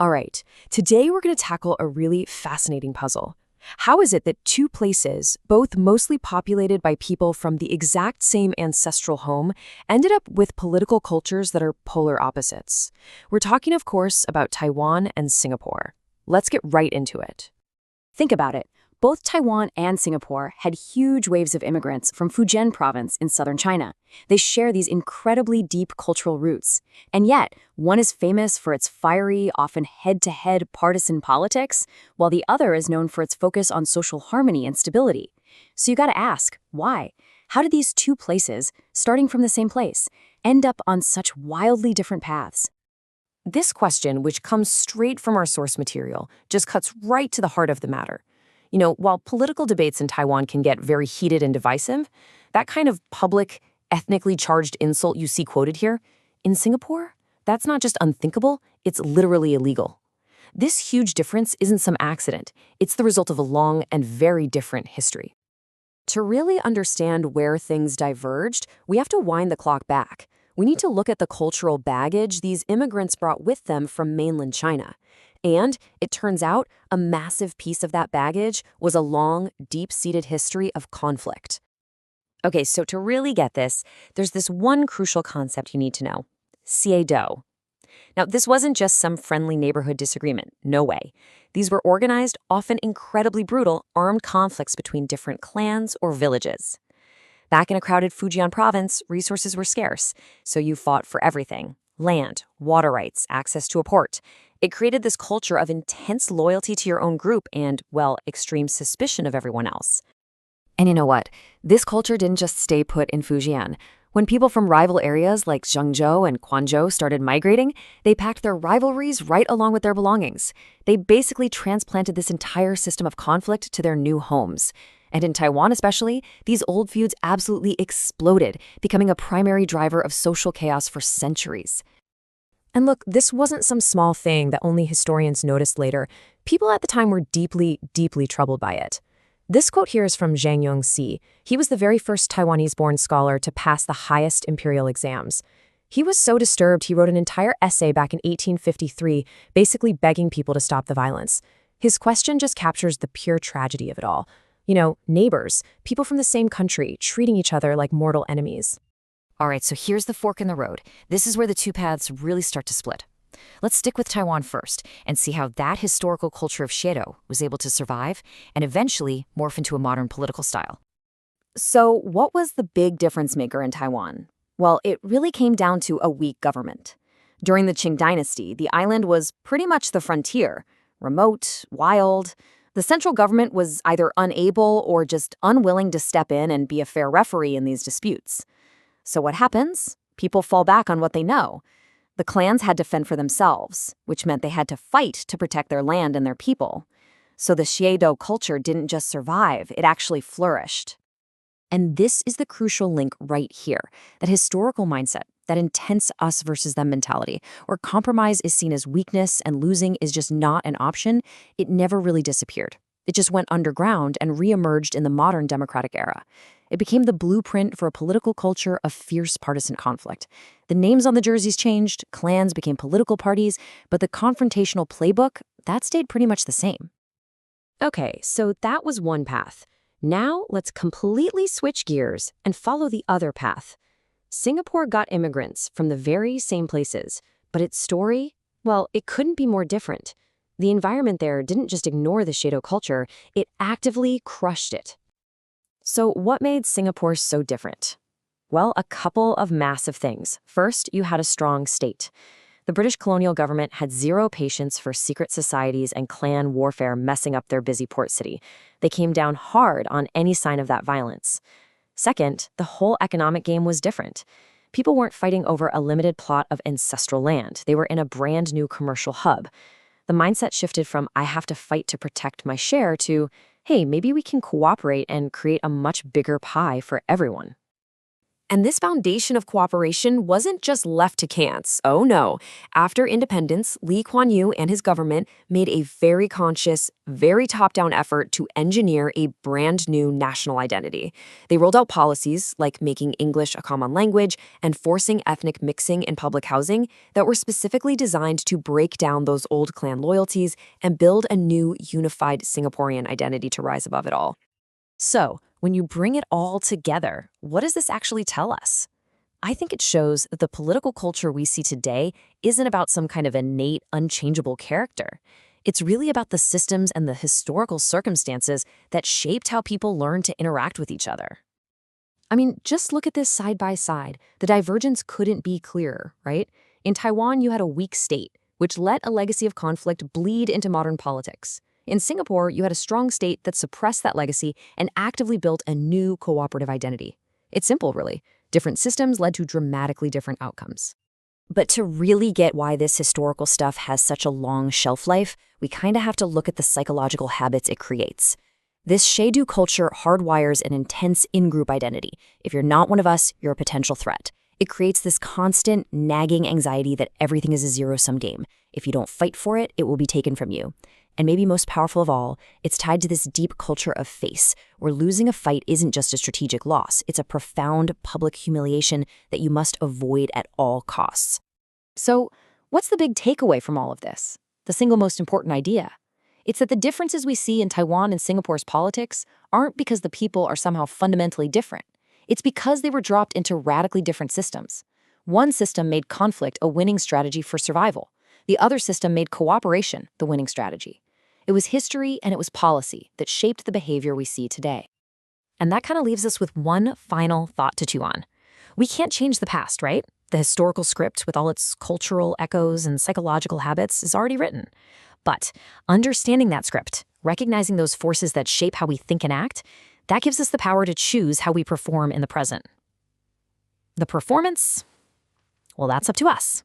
All right, today we're going to tackle a really fascinating puzzle. How is it that two places, both mostly populated by people from the exact same ancestral home, ended up with political cultures that are polar opposites? We're talking, of course, about Taiwan and Singapore. Let's get right into it. Think about it. Both Taiwan and Singapore had huge waves of immigrants from Fujian province in southern China. They share these incredibly deep cultural roots. And yet, one is famous for its fiery, often head-to-head partisan politics, while the other is known for its focus on social harmony and stability. So you gotta ask, why? How did these two places, starting from the same place, end up on such wildly different paths? This question, which comes straight from our source material, just cuts right to the heart of the matter. While political debates in Taiwan can get very heated and divisive, that kind of public, ethnically charged insult you see quoted here, in Singapore, that's not just unthinkable, it's literally illegal. This huge difference isn't some accident. It's the result of a long and very different history. To really understand where things diverged, we have to wind the clock back. We need to look at the cultural baggage these immigrants brought with them from mainland China. And it turns out a massive piece of that baggage was a long, deep-seated history of conflict. Okay, so to really get this, there's this one crucial concept you need to know: feuds. Now, this wasn't just some friendly neighborhood disagreement. No way. These were organized, often incredibly brutal, armed conflicts between different clans or villages. Back in a crowded Fujian province, resources were scarce, so you fought for everything: land, water rights, access to a port. It created this culture of intense loyalty to your own group and, well, extreme suspicion of everyone else. And you know what? This culture didn't just stay put in Fujian. When people from rival areas like Zheng and Guangzhou started migrating, they packed their rivalries right along with their belongings. They basically transplanted this entire system of conflict to their new homes. And in Taiwan especially, these old feuds absolutely exploded, becoming a primary driver of social chaos for centuries. And look, this wasn't some small thing that only historians noticed later. People at the time were deeply, deeply troubled by it. This quote here is from Zheng Yongxi. He was the very first Taiwanese-born scholar to pass the highest imperial exams. He was so disturbed he wrote an entire essay back in 1853, basically begging people to stop the violence. His question just captures the pure tragedy of it all. Neighbors, people from the same country, treating each other like mortal enemies. All right, so here's the fork in the road. This is where the two paths really start to split. Let's stick with Taiwan first and see how that historical culture of feuds was able to survive and eventually morph into a modern political style. So what was the big difference maker in Taiwan? Well, it really came down to a weak government. During the Qing dynasty, the island was pretty much the frontier, remote, wild. The central government was either unable or just unwilling to step in and be a fair referee in these disputes. So what happens? People fall back on what they know. The clans had to fend for themselves, which meant they had to fight to protect their land and their people. So the feuds culture didn't just survive, it actually flourished. And this is the crucial link right here, that historical mindset, that intense us versus them mentality, where compromise is seen as weakness and losing is just not an option. It never really disappeared. It just went underground and reemerged in the modern democratic era. It became the blueprint for a political culture of fierce partisan conflict. The names on the jerseys changed, clans became political parties, but the confrontational playbook, that stayed pretty much the same. Okay, so that was one path. Now let's completely switch gears and follow the other path. Singapore got immigrants from the very same places, but its story, well, it couldn't be more different. The environment there didn't just ignore the feuds culture, it actively crushed it. So what made Singapore so different? Well, a couple of massive things. First, you had a strong state. The British colonial government had zero patience for secret societies and clan warfare messing up their busy port city. They came down hard on any sign of that violence. Second, the whole economic game was different. People weren't fighting over a limited plot of ancestral land. They were in a brand new commercial hub. The mindset shifted from, I have to fight to protect my share, to, hey, maybe we can cooperate and create a much bigger pie for everyone. And this foundation of cooperation wasn't just left to chance. Oh no. After independence, Lee Kuan Yew and his government made a very conscious, very top-down effort to engineer a brand new national identity. They rolled out policies like making English a common language and forcing ethnic mixing in public housing that were specifically designed to break down those old clan loyalties and build a new unified Singaporean identity to rise above it all. So, when you bring it all together, what does this actually tell us? I think it shows that the political culture we see today isn't about some kind of innate, unchangeable character. It's really about the systems and the historical circumstances that shaped how people learn to interact with each other. I mean, just look at this side by side. The divergence couldn't be clearer, right? In Taiwan, you had a weak state, which let a legacy of conflict bleed into modern politics. In Singapore, you had a strong state that suppressed that legacy and actively built a new cooperative identity. It's simple, really. Different systems led to dramatically different outcomes. But to really get why this historical stuff has such a long shelf life, we kind of have to look at the psychological habits it creates. This Shadu culture hardwires an intense in-group identity. If you're not one of us, you're a potential threat. It creates this constant, nagging anxiety that everything is a zero-sum game. If you don't fight for it, it will be taken from you. And maybe most powerful of all, it's tied to this deep culture of face, where losing a fight isn't just a strategic loss, it's a profound public humiliation that you must avoid at all costs. So, what's the big takeaway from all of this? The single most important idea? It's that the differences we see in Taiwan and Singapore's politics aren't because the people are somehow fundamentally different. It's because they were dropped into radically different systems. One system made conflict a winning strategy for survival. The other system made cooperation the winning strategy. It was history and it was policy that shaped the behavior we see today. And that kind of leaves us with one final thought to chew on. We can't change the past, right? The historical script with all its cultural echoes and psychological habits is already written. But understanding that script, recognizing those forces that shape how we think and act, that gives us the power to choose how we perform in the present. The performance? Well, that's up to us.